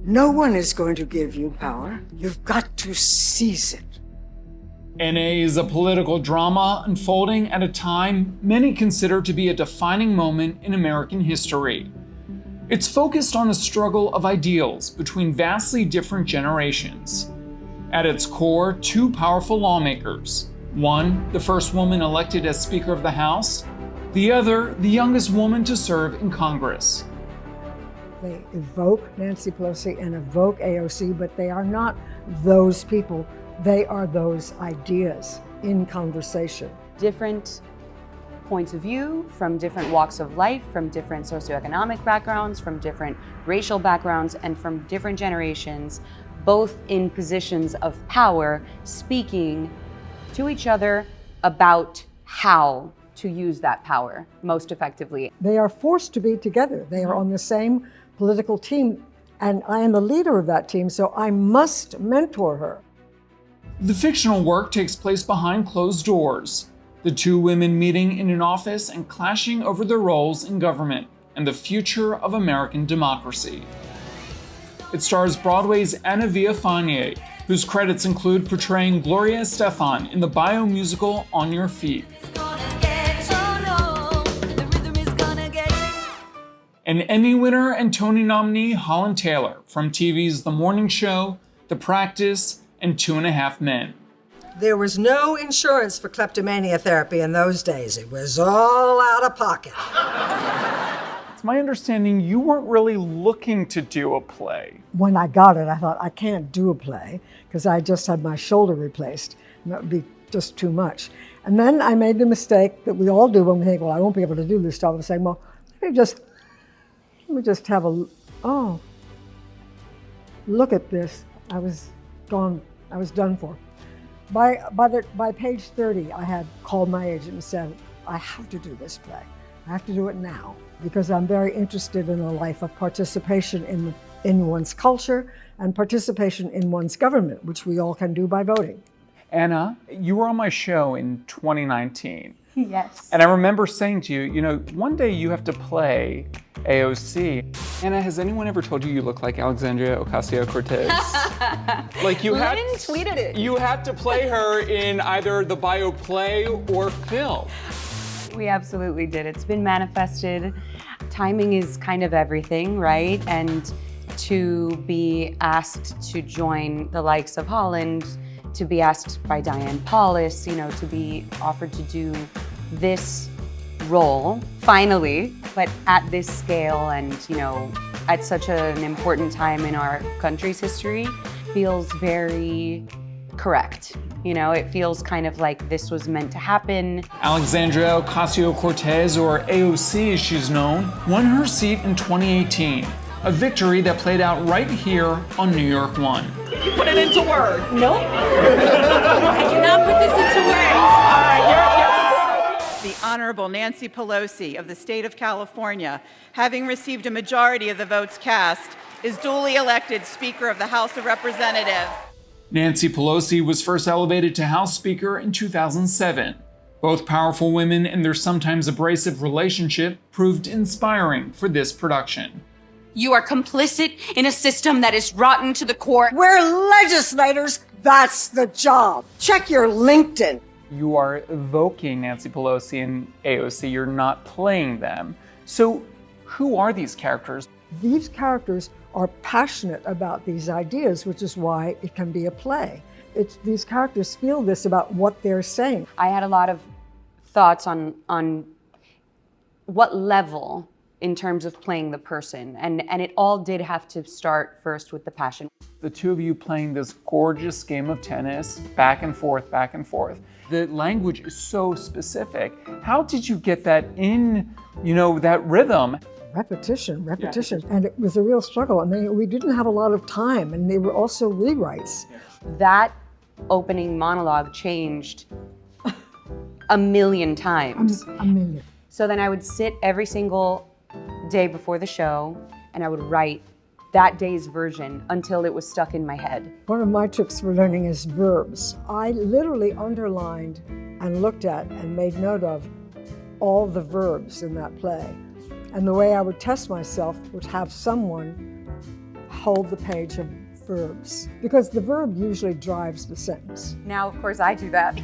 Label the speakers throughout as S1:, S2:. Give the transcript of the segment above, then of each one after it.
S1: No one is going to give you power. You've got to seize it.
S2: NA is a political drama unfolding at a time many consider to be a defining moment in American history. It's focused on a struggle of ideals between vastly different generations. At its core, two powerful lawmakers. One, the first woman elected as Speaker of the House. The other, the youngest woman to serve in Congress.
S3: They evoke Nancy Pelosi and evoke AOC, but they are not those people. They are those ideas in conversation.
S4: Different points of view from different walks of life, from different socioeconomic backgrounds, from different racial backgrounds, and from different generations, both in positions of power, speaking to each other about how to use that power most effectively.
S3: They are forced to be together. They are on the same political team, and I am the leader of that team, so I must mentor her.
S2: The fictional work takes place behind closed doors, the two women meeting in an office and clashing over their roles in government and the future of American democracy. It stars Broadway's Villafañe, whose credits include portraying Gloria Estefan in the bio-musical On Your Feet. An Emmy winner and Tony nominee Holland from TV's The Morning Show, The Practice, and 2.5 Men.
S5: There was no insurance for kleptomania therapy in those days. It was all out of pocket.
S2: It's my understanding you weren't really looking to do a play.
S3: When I got it, I thought, I can't do a play because I just had my shoulder replaced, and that would be just too much. And then I made the mistake that we all do when we think, well, I won't be able to do this stuff. I'm saying, well, let me just have a, oh, look at this. I was done for. By page 30, I had called my agent and said, I have to do this play. I have to do it now because I'm very interested in a life of participation in one's culture and participation in one's government, which we all can do by voting.
S2: Anna, you were on my show in 2019.
S4: Yes.
S2: And I remember saying to you, one day you have to play AOC. Anna, has anyone ever told you look like Alexandria Ocasio-Cortez?
S4: Lynn tweeted it.
S2: You have to play her in either the bio play or film.
S4: We absolutely did. It's been manifested. Timing is kind of everything, right? And to be asked to join the likes of Holland, to be asked by Diane Paulus, to be offered to do this role, finally, but at this scale and, at such an important time in our country's history, feels very correct. It feels kind of like this was meant to happen.
S2: Alexandria Ocasio-Cortez, or AOC as she's known, won her seat in 2018, a victory that played out right here on New York One.
S6: You put it into words.
S4: Nope. I cannot put this into words.
S6: The Honorable Nancy Pelosi of the state of California, having received a majority of the votes cast, is duly elected Speaker of the House of Representatives.
S2: Nancy Pelosi was first elevated to House Speaker in 2007. Both powerful women and their sometimes abrasive relationship proved inspiring for this production.
S7: You are complicit in a system that is rotten to the core.
S1: We're legislators. That's the job. Check your LinkedIn.
S2: You are evoking Nancy Pelosi and AOC. You're not playing them. So who are these characters?
S3: These characters are passionate about these ideas, which is why it can be a play. These characters feel this about what they're saying.
S4: I had a lot of thoughts on what level in terms of playing the person. And it all did have to start first with the passion.
S2: The two of you playing this gorgeous game of tennis, back and forth, back and forth. The language is so specific. How did you get that in, that rhythm?
S3: Repetition. Yeah. And it was a real struggle. And we didn't have a lot of time, and they were also rewrites.
S4: That opening monologue changed a million times.
S3: A million.
S4: So then I would sit every single day before the show, and I would write that day's version until it was stuck in my head.
S3: One of my tricks for learning is verbs. I literally underlined and looked at and made note of all the verbs in that play. And the way I would test myself would have someone hold the page of verbs, because the verb usually drives the sentence.
S4: Now, of course, I do that.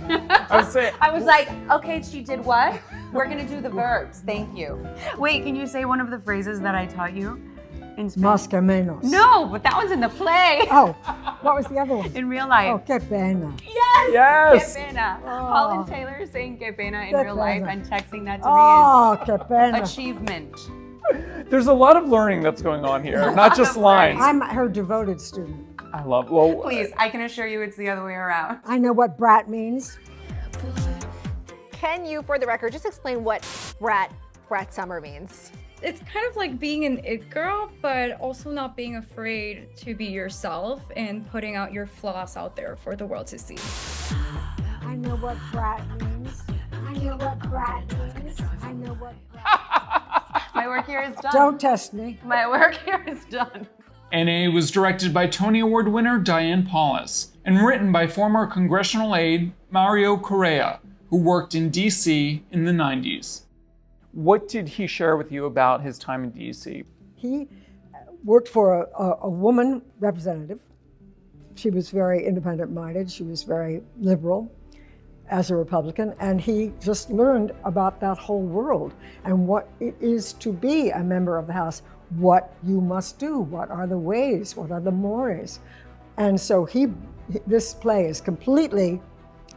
S2: I
S4: I was like, okay, she did what? We're gonna do the verbs, thank you. Wait, can you say one of the phrases that I taught you in Spanish?
S3: Más que menos.
S4: No, but that was in the play.
S3: Oh, what was the other one?
S4: In real
S3: Oh,
S4: life.
S3: qué pena.
S4: Yes!
S2: Yes!
S4: Que pena.
S3: Oh.
S4: Holland Taylor saying que pena in
S3: Que
S4: real life
S3: pena.
S4: and texting that to
S3: Oh, qué
S4: me
S3: pena.
S4: is achievement.
S2: There's a lot of learning that's going on here, not just lines.
S3: I'm her devoted student.
S2: I love, well,
S4: Please, I can assure you it's the other way around.
S3: I know what brat means.
S8: Can you, for the record, just explain what brat summer means?
S9: It's kind of like being an it girl, but also not being afraid to be yourself and putting out your flaws out there for the world to see.
S3: I know what brat means. I know what brat means. I know what brat.
S4: My work here is done.
S3: Don't test me.
S4: My work here is done.
S2: NA was directed by Tony Award winner Diane Paulus and written by former congressional aide Mario Correa, who worked in DC in the 90s. What did he share with you about his time in DC?
S3: He worked for a woman representative. She was very independent-minded. She was very liberal as a Republican, and he just learned about that whole world and what it is to be a member of the House, what you must do, what are the ways, what are the mores. And so this play is completely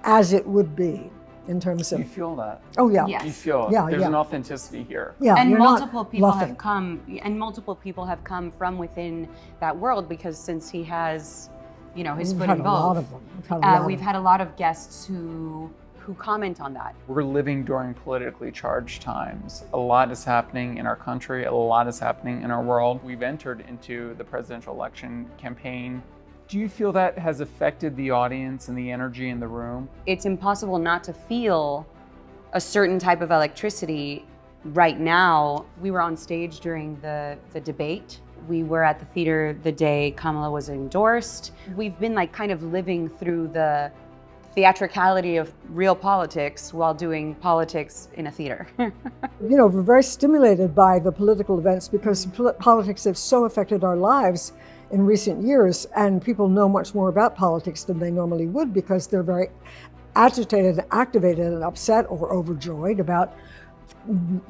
S3: as it would be in terms of.
S2: You feel that?
S3: Oh yeah.
S4: Yes.
S2: You feel
S3: Yeah,
S2: there's
S3: yeah.
S2: an authenticity here.
S3: Yeah,
S4: And
S3: you're
S4: multiple
S3: not
S4: people
S3: bluffing.
S4: have come, and multiple people have come from within that world, because since he has, you know, his
S3: We've
S4: foot
S3: had
S4: in
S3: a lot
S4: both,
S3: of them. We've had
S4: we've had a lot of guests who comment on that.
S2: We're living during politically charged times. A lot is happening in our country, a lot is happening in our world. We've entered into the presidential election campaign. Do you feel that has affected the audience and the energy in the room?
S4: It's impossible not to feel a certain type of electricity right now. We were on stage during the debate. We were at the theater the day Kamala was endorsed. We've been like kind of living through the theatricality of real politics while doing politics in a theater.
S3: You know, we're very stimulated by the political events because politics have so affected our lives in recent years, and people know much more about politics than they normally would because they're very agitated, activated, and upset or overjoyed about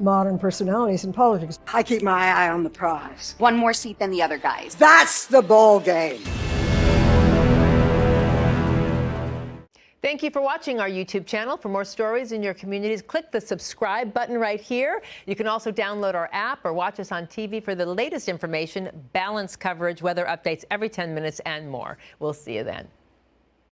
S3: modern personalities in politics.
S1: I keep my eye on the prize.
S7: One more seat than the other guys.
S1: That's the ball game.
S10: Thank you for watching our YouTube channel. For more stories in your communities, click the subscribe button right here. You can also download our app or watch us on TV for the latest information, balanced coverage, weather updates every 10 minutes, and more. We'll see you then.